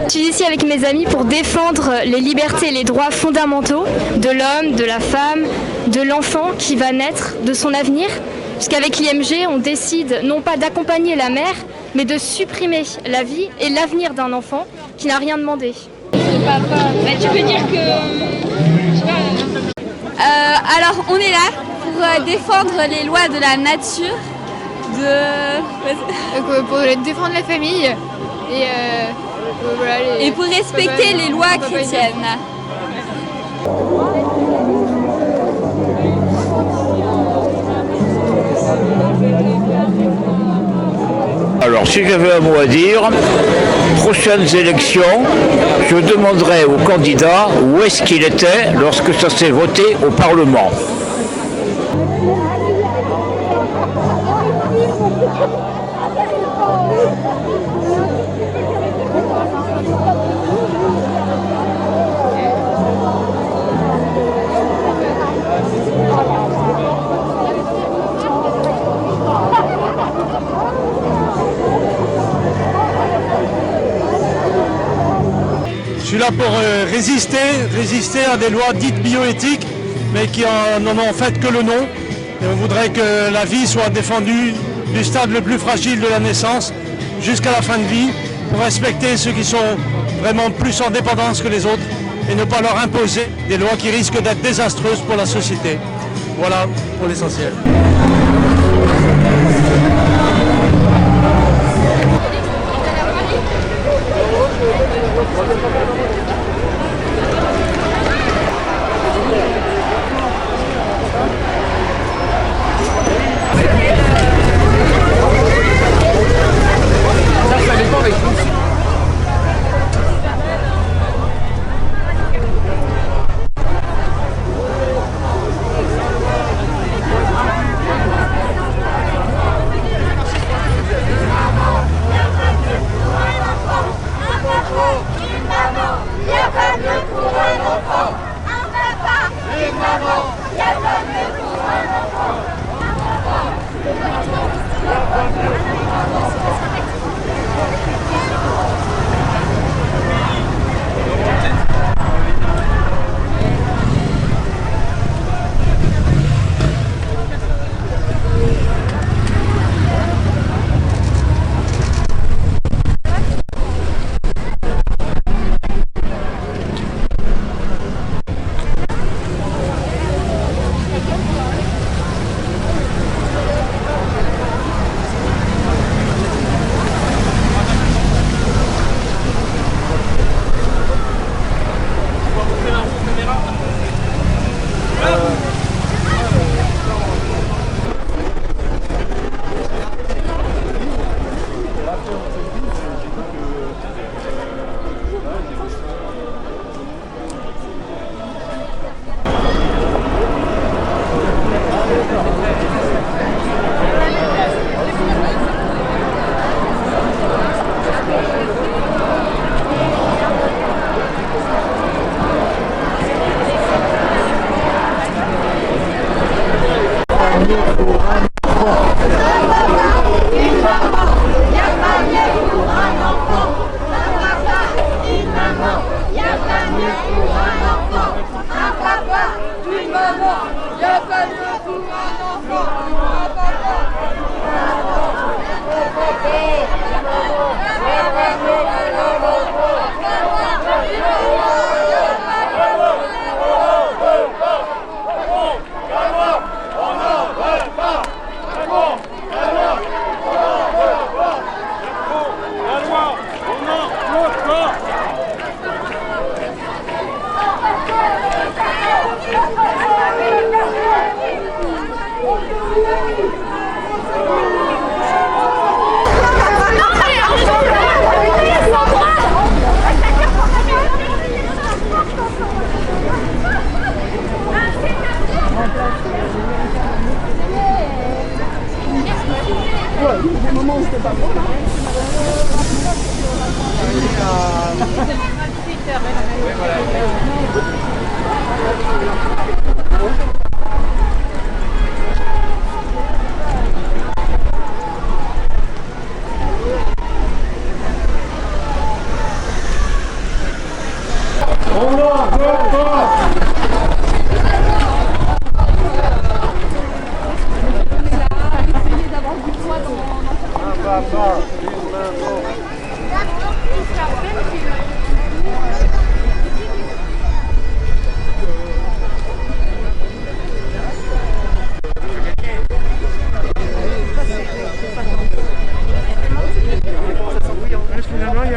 Je suis ici avec mes amis pour défendre les libertés et les droits fondamentaux de l'homme, de la femme, de l'enfant qui va naître, de son avenir. Puisqu'avec l'IMG, on décide non pas d'accompagner la mère, mais de supprimer la vie et l'avenir d'un enfant qui n'a rien demandé. Tu peux dire que... alors, on est là pour défendre les lois de la nature, pour défendre la famille et, voilà, et pour respecter les lois chrétiennes. Alors, si j'avais un mot à dire, prochaines élections, je demanderai au candidat où est-ce qu'il était lorsque ça s'est voté au Parlement. Je suis là pour résister à des lois dites bioéthiques, mais qui n'en ont en fait que le nom. Et on voudrait que la vie soit défendue du stade le plus fragile de la naissance jusqu'à la fin de vie, pour respecter ceux qui sont vraiment plus en dépendance que les autres et ne pas leur imposer des lois qui risquent d'être désastreuses pour la société. Voilà pour l'essentiel.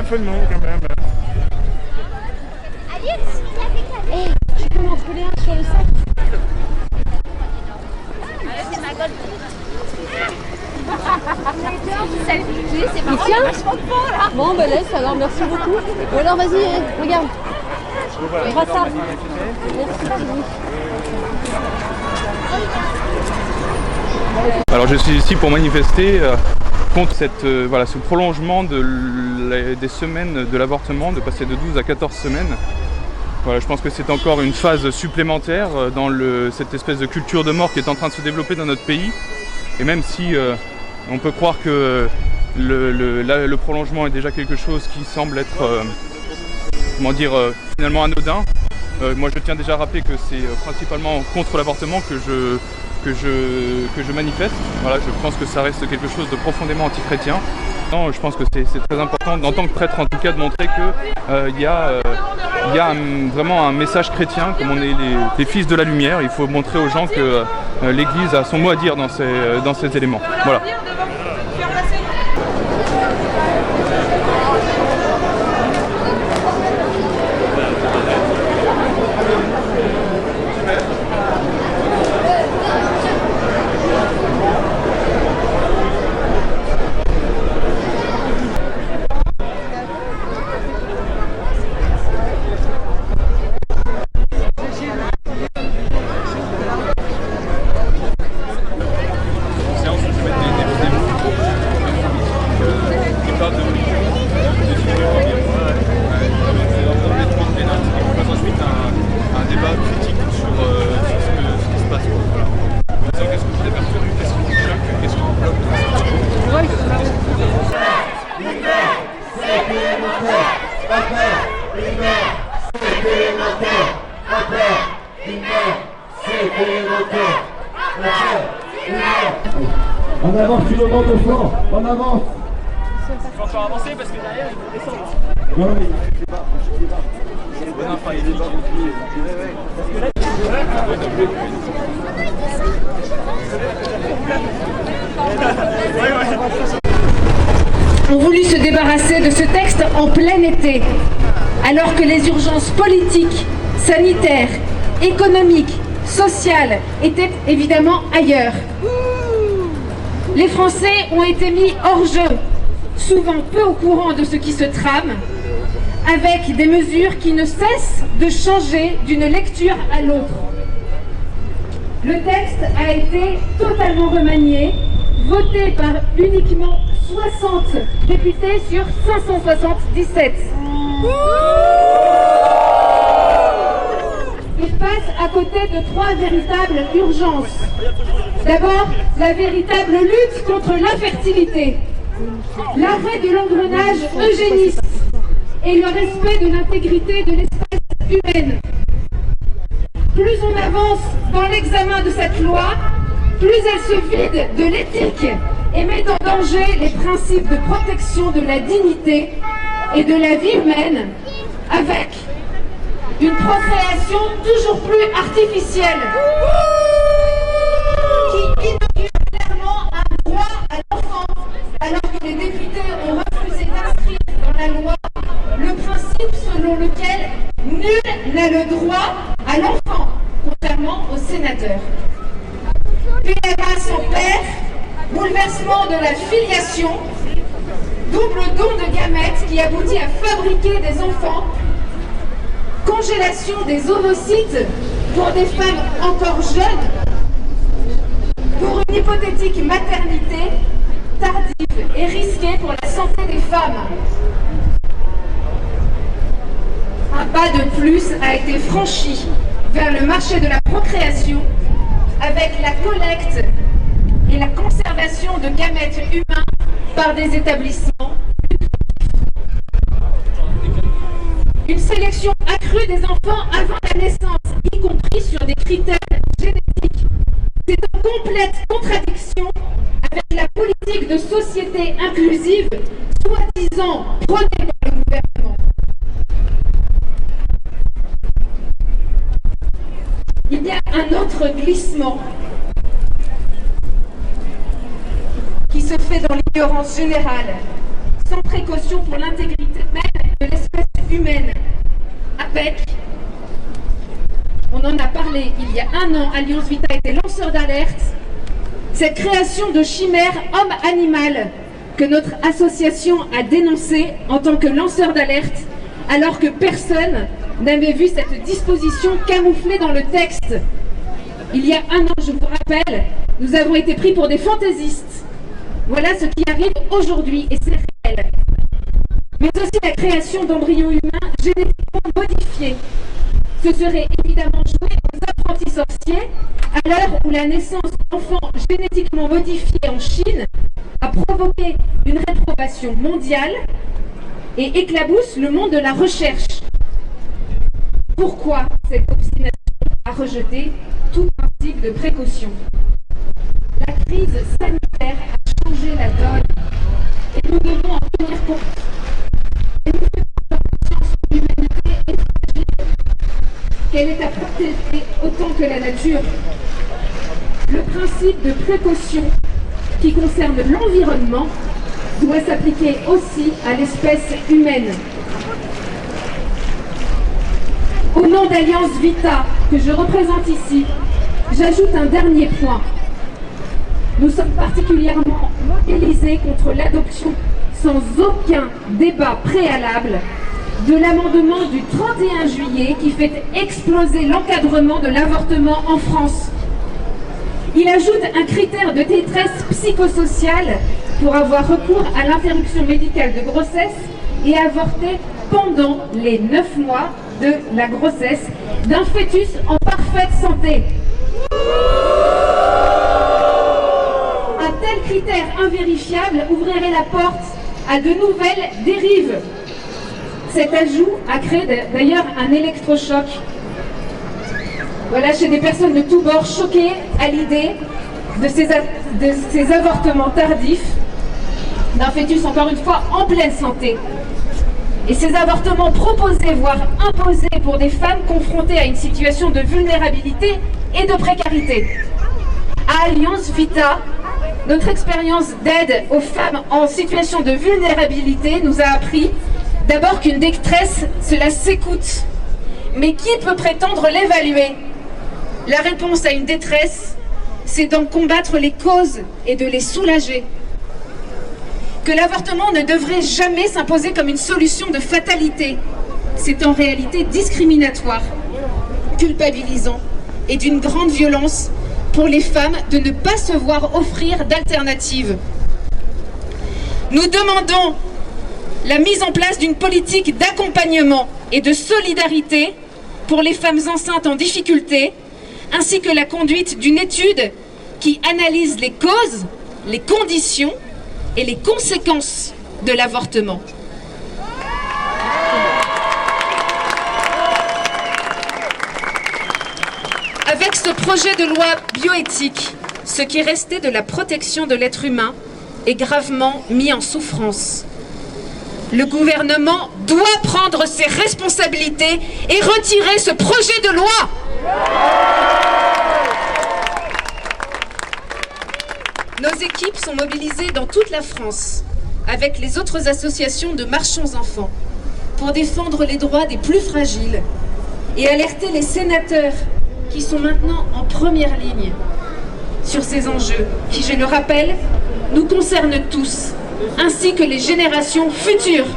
peu de monde quand même. Tu peux m'en coller un sur le sac? Bon, ben laisse alors, merci beaucoup. Ou alors vas-y, regarde. Vois ça. Merci. Alors je suis ici pour manifester contre ce prolongement des semaines de l'avortement, de passer de 12 à 14 semaines. Voilà, je pense que c'est encore une phase supplémentaire dans cette espèce de culture de mort qui est en train de se développer dans notre pays. Et même si on peut croire que le prolongement est déjà quelque chose qui semble être finalement anodin, moi je tiens déjà à rappeler que c'est principalement contre l'avortement que je manifeste. Voilà, je pense que ça reste quelque chose de profondément antichrétien. Non, je pense que c'est très important, en tant que prêtre en tout cas, de montrer qu'il y a vraiment un message chrétien, comme on est les fils de la lumière. Il faut montrer aux gens que l'Église a son mot à dire dans ces éléments. Voilà. On avance sur le banc de flanc, on avance. Il faut encore avancer parce que derrière il faut descendre. Non, mais... ont voulu se débarrasser de ce texte en plein été, alors que les urgences politiques, sanitaires, économiques, sociales étaient évidemment ailleurs. Les Français ont été mis hors jeu, souvent peu au courant de ce qui se trame, avec des mesures qui ne cessent de changer d'une lecture à l'autre. Le texte a été totalement remanié, voté par uniquement 60 députés sur 577. Il passe à côté de 3 véritables urgences. D'abord, la véritable lutte contre l'infertilité, l'arrêt de l'engrenage eugéniste et le respect de l'intégrité de l'espèce humaine. Plus on avance dans l'examen de cette loi, plus elle se vide de l'éthique et met en danger les principes de protection de la dignité et de la vie humaine, avec une procréation toujours plus artificielle qui inaugure clairement un droit à l'enfant, alors que les députés ont refusé d'inscrire dans la loi le principe selon lequel nul n'a le droit à l'enfant, contrairement aux sénateurs. PMA sans père, bouleversement de la filiation, double don de gamètes qui aboutit à fabriquer des enfants, congélation des ovocytes pour des femmes encore jeunes, pour une hypothétique maternité tardive et risquée pour la santé des femmes. Un pas de plus a été franchi vers le marché de la procréation avec la collecte et la conservation de gamètes humains par des établissements. Une sélection accrue des enfants avant la naissance, y compris sur des critères génétiques. C'est en complète contradiction avec la politique de société inclusive, soi-disant prônée par le gouvernement. Il y a un autre glissement qui se fait dans l'ignorance générale, sans sans précaution pour l'intégrité même de l'espèce humaine. Avec, on en a parlé il y a un an, Alliance Vita était lanceur d'alerte, cette création de chimère homme-animal que notre association a dénoncée en tant que lanceur d'alerte, alors que personne n'avait vu cette disposition camouflée dans le texte. Il y a un an, je vous rappelle, nous avons été pris pour des fantaisistes. Voilà ce qui arrive aujourd'hui et c'est réel. Mais aussi la création d'embryons humains génétiquement modifiés. Ce serait évidemment jouer aux apprentis sorciers à l'heure où la naissance d'enfants génétiquement modifiés en Chine a provoqué une réprobation mondiale et éclabousse le monde de la recherche. Pourquoi cette obstination à rejeter tout principe de précaution? La crise sanitaire a changé la donne et nous devons en tenir compte. Et nous faisons conscience que l'humanité est fragile, qu'elle est à protéger autant que la nature. Le principe de précaution qui concerne l'environnement doit s'appliquer aussi à l'espèce humaine. Au nom d'Alliance Vita, que je représente ici, j'ajoute un dernier point. Nous sommes particulièrement mobilisés contre l'adoption sans aucun débat préalable de l'amendement du 31 juillet qui fait exploser l'encadrement de l'avortement en France. Il ajoute un critère de détresse psychosociale pour avoir recours à l'interruption médicale de grossesse et avorter pendant les 9 mois de la grossesse d'un fœtus en parfaite santé. Un tel critère invérifiable ouvrirait la porte à de nouvelles dérives. Cet ajout a créé d'ailleurs un électrochoc. Voilà, chez des personnes de tous bords choquées à l'idée de ces avortements tardifs d'un fœtus, encore une fois, en pleine santé. Et ces avortements proposés, voire imposés pour des femmes confrontées à une situation de vulnérabilité et de précarité. À Alliance Vita, notre expérience d'aide aux femmes en situation de vulnérabilité nous a appris d'abord qu'une détresse, cela s'écoute. Mais qui peut prétendre l'évaluer? La réponse à une détresse, c'est d'en combattre les causes et de les soulager. Que l'avortement ne devrait jamais s'imposer comme une solution de fatalité. C'est en réalité discriminatoire, culpabilisant et d'une grande violence pour les femmes de ne pas se voir offrir d'alternatives. Nous demandons la mise en place d'une politique d'accompagnement et de solidarité pour les femmes enceintes en difficulté, ainsi que la conduite d'une étude qui analyse les causes, les conditions et les conséquences de l'avortement. Avec ce projet de loi bioéthique, ce qui restait de la protection de l'être humain est gravement mis en souffrance. Le gouvernement doit prendre ses responsabilités et retirer ce projet de loi. Nos équipes sont mobilisées dans toute la France avec les autres associations de marchands enfants pour défendre les droits des plus fragiles et alerter les sénateurs qui sont maintenant en première ligne sur ces enjeux qui, je le rappelle, nous concernent tous, ainsi que les générations futures.